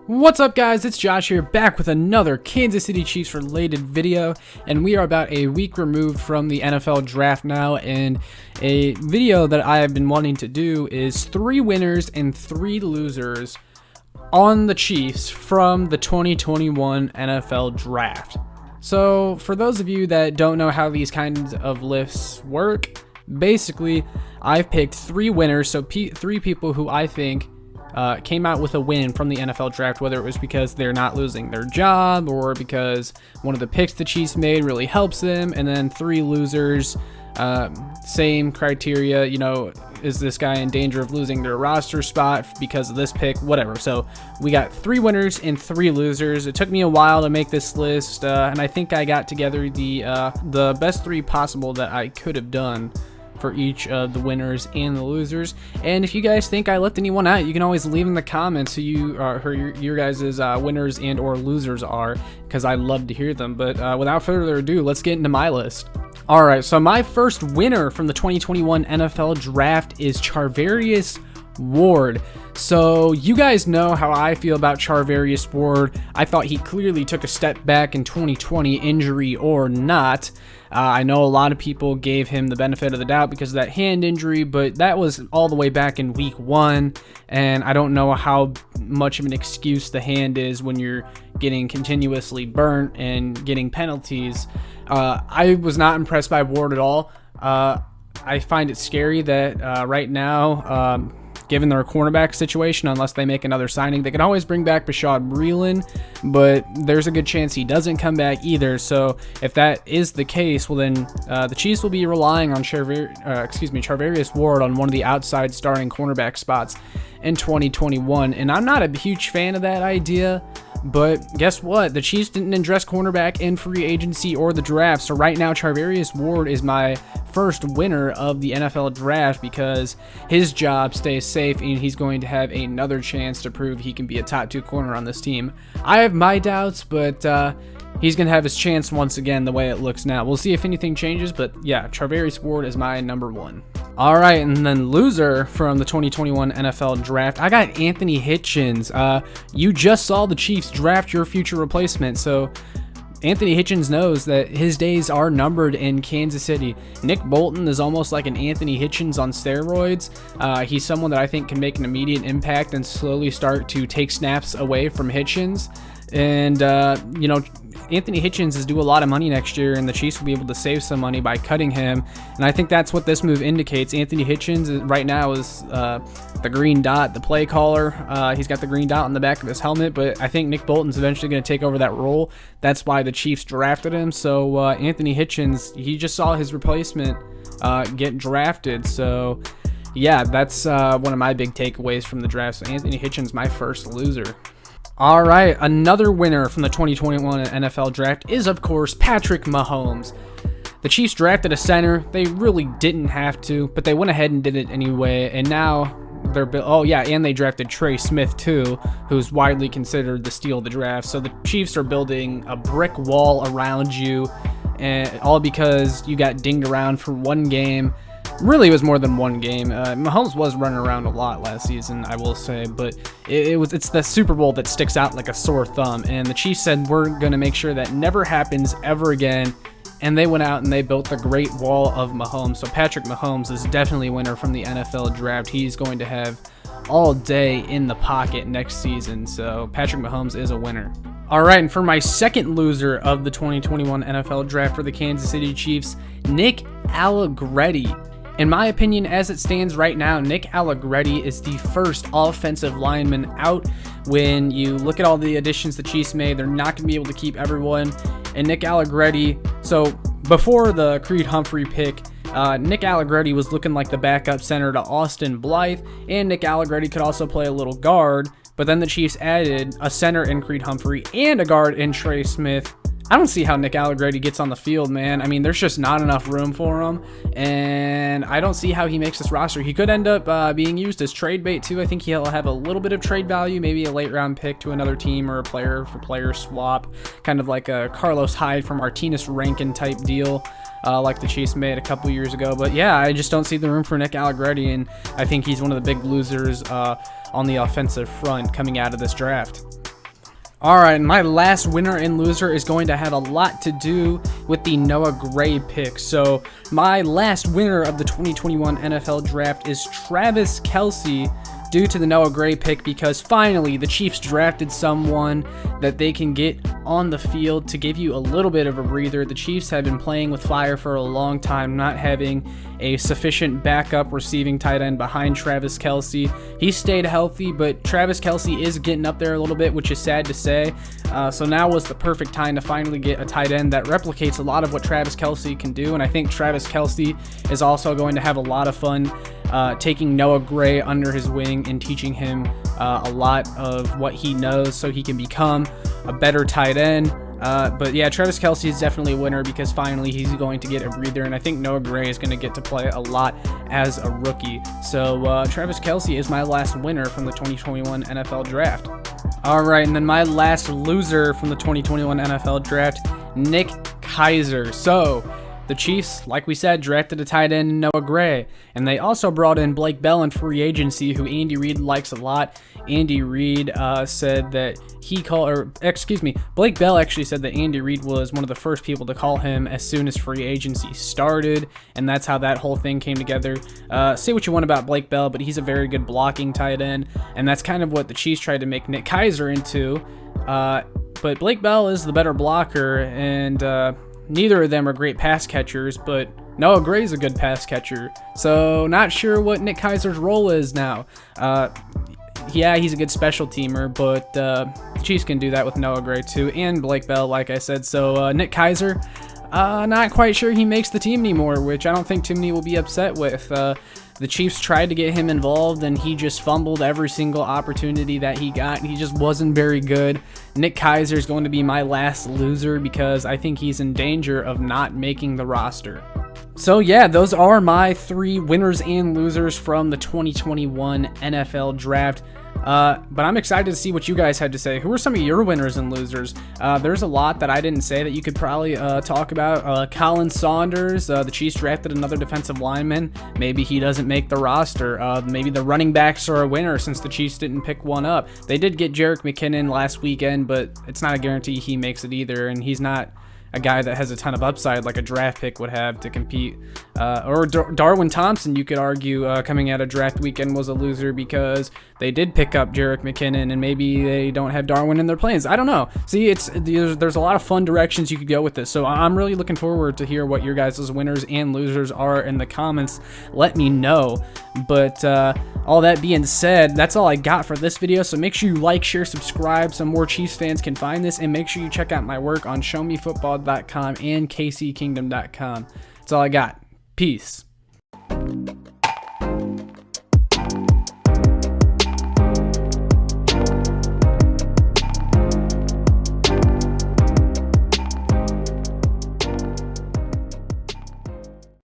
What's up, guys? It's Josh here, back with another Kansas City Chiefs related video, and we are about a week removed from the NFL draft now, and a video that I have been wanting to do is 3 winners and 3 losers on the Chiefs from the 2021 NFL draft. So for those of you that don't know how these kinds of lists work, basically I've picked 3 winners, so 3 people who I think came out with a win from the NFL draft, whether it was because they're not losing their job or because one of the picks the Chiefs made really helps them, and then 3 losers, same criteria, you know, is this guy in danger of losing their roster spot because of this pick, whatever. So we got 3 winners and 3 losers. It took me a while to make this list, and I think I got together the best 3 possible that I could have done for each of the winners and the losers. And if you guys think I left anyone out, you can always leave in the comments who your guys' winners and or losers are, because I love to hear them. But without further ado, let's get into my list. All right, so my first winner from the 2021 NFL draft is Charvarius Ward. So you guys know how I feel about Charvarius Ward. I thought he clearly took a step back in 2020, injury or not. I know a lot of people gave him the benefit of the doubt because of that hand injury, but that was all the way back in week 1, and I don't know how much of an excuse the hand is when you're getting continuously burnt and getting penalties. I was not impressed by Ward at all. I find it scary that right now, given their cornerback situation, unless they make another signing, they can always bring back Bashaud Breeland, but there's a good chance he doesn't come back either. So if that is the case, well then the Chiefs will be relying on Charvarius Ward on one of the outside starting cornerback spots in 2021, and I'm not a huge fan of that idea. But guess what? The Chiefs didn't address cornerback in free agency or the draft. So right now, Charvarius Ward is my first winner of the NFL draft because his job stays safe and he's going to have another chance to prove he can be a top 2 corner on this team. I have my doubts, but he's going to have his chance once again the way it looks now. We'll see if anything changes, but yeah, Charvarius Ward is my number 1. All right, and then loser from the 2021 NFL draft, I got Anthony Hitchens. You just saw the Chiefs draft your future replacement, so Anthony Hitchens knows that his days are numbered in Kansas City. Nick Bolton is almost like an Anthony Hitchens on steroids. He's someone that I think can make an immediate impact and slowly start to take snaps away from Hitchens. And, you know, Anthony Hitchens is due a lot of money next year, and the Chiefs will be able to save some money by cutting him. And I think that's what this move indicates. Anthony Hitchens right now is the green dot, the play caller. He's got the green dot on the back of his helmet, but I think Nick Bolton's eventually going to take over that role. That's why the Chiefs drafted him. So Anthony Hitchens, he just saw his replacement get drafted. So yeah, that's one of my big takeaways from the draft. So Anthony Hitchens, my first loser. All right, another winner from the 2021 NFL draft is, of course, Patrick Mahomes. The Chiefs drafted a center. They really didn't have to, but they went ahead and did it anyway, and now they're and they drafted Trey Smith too, who's widely considered the steal of the draft. So the Chiefs are building a brick wall around you, and all because you got dinged around for one game. Really, it was more than one game. Mahomes was running around a lot last season, I will say, but it's the Super Bowl that sticks out like a sore thumb, and the Chiefs said, we're going to make sure that never happens ever again, and they went out and they built the Great Wall of Mahomes. So Patrick Mahomes is definitely a winner from the NFL draft. He's going to have all day in the pocket next season, so Patrick Mahomes is a winner. All right, and for my second loser of the 2021 NFL draft for the Kansas City Chiefs, Nick Allegretti. In my opinion, as it stands right now, Nick Allegretti is the first offensive lineman out. When you look at all the additions the Chiefs made, they're not going to be able to keep everyone. And Nick Allegretti, so before the Creed Humphrey pick, Nick Allegretti was looking like the backup center to Austin Blythe, and Nick Allegretti could also play a little guard. But then the Chiefs added a center in Creed Humphrey and a guard in Trey Smith. I don't see how Nick Allegretti gets on the field, man. I mean, there's just not enough room for him, and I don't see how he makes this roster. He could end up being used as trade bait, too. I think he'll have a little bit of trade value, maybe a late-round pick to another team or a player-for-player swap, kind of like a Carlos Hyde from Martinez Rankin type deal. Like the Chiefs made a couple years ago. But yeah, I just don't see the room for Nick Allegretti, and I think he's one of the big losers on the offensive front coming out of this draft. All right, my last winner and loser is going to have a lot to do with the Noah Gray pick. So my last winner of the 2021 NFL Draft is Travis Kelce, due to the Noah Gray pick, because finally the Chiefs drafted someone that they can get on the field to give you a little bit of a breather. The Chiefs have been playing with fire for a long time, not having a sufficient backup receiving tight end behind Travis Kelce. He stayed healthy, but Travis Kelce is getting up there a little bit, which is sad to say. So now was the perfect time to finally get a tight end that replicates a lot of what Travis Kelce can do, and I think Travis Kelce is also going to have a lot of fun taking Noah Gray under his wing and teaching him a lot of what he knows so he can become a better tight end. But yeah, Travis Kelce is definitely a winner because finally he's going to get a breather, and I think Noah Gray is going to get to play a lot as a rookie. So Travis Kelce is my last winner from the 2021 NFL Draft. All right, and then my last loser from the 2021 NFL Draft, Nick Keizer. So the Chiefs, like we said, drafted a tight end, Noah Gray, and they also brought in Blake Bell in free agency, who Andy Reid likes a lot. Andy Reid said that Blake Bell actually said that Andy Reid was one of the first people to call him as soon as free agency started, and that's how that whole thing came together. Say what you want about Blake Bell, but he's a very good blocking tight end, and that's kind of what the Chiefs tried to make Nick Keizer into. But Blake Bell is the better blocker, and neither of them are great pass catchers, but Noah Gray's a good pass catcher. So not sure what Nick Keizer's role is now. Yeah, he's a good special teamer, but the Chiefs can do that with Noah Gray too, and Blake Bell, like I said. So Nick Keizer, not quite sure he makes the team anymore, which I don't think too many will be upset with. The Chiefs tried to get him involved, and he just fumbled every single opportunity that he got. He just wasn't very good. Nick Keizer is going to be my last loser because I think he's in danger of not making the roster. So yeah, those are my 3 winners and losers from the 2021 NFL Draft. But I'm excited to see what you guys had to say. Who are some of your winners and losers? There's a lot that I didn't say that you could probably talk about. Colin Saunders, the Chiefs drafted another defensive lineman. Maybe he doesn't make the roster. Maybe the running backs are a winner since the Chiefs didn't pick one up. They did get Jerick McKinnon last weekend, but it's not a guarantee he makes it either, and he's not a guy that has a ton of upside like a draft pick would have to compete. Or Darwin Thompson, you could argue, coming out of draft weekend was a loser because they did pick up Jerick McKinnon, and maybe they don't have Darwin in their plans. I don't know. See, there's a lot of fun directions you could go with this, so I'm really looking forward to hear what your guys' winners and losers are in the comments. Let me know. But all that being said, that's all I got for this video, so make sure you like, share, subscribe so more Chiefs fans can find this, and make sure you check out my work on showmefootball.com and kckingdom.com. That's all I got. Peace.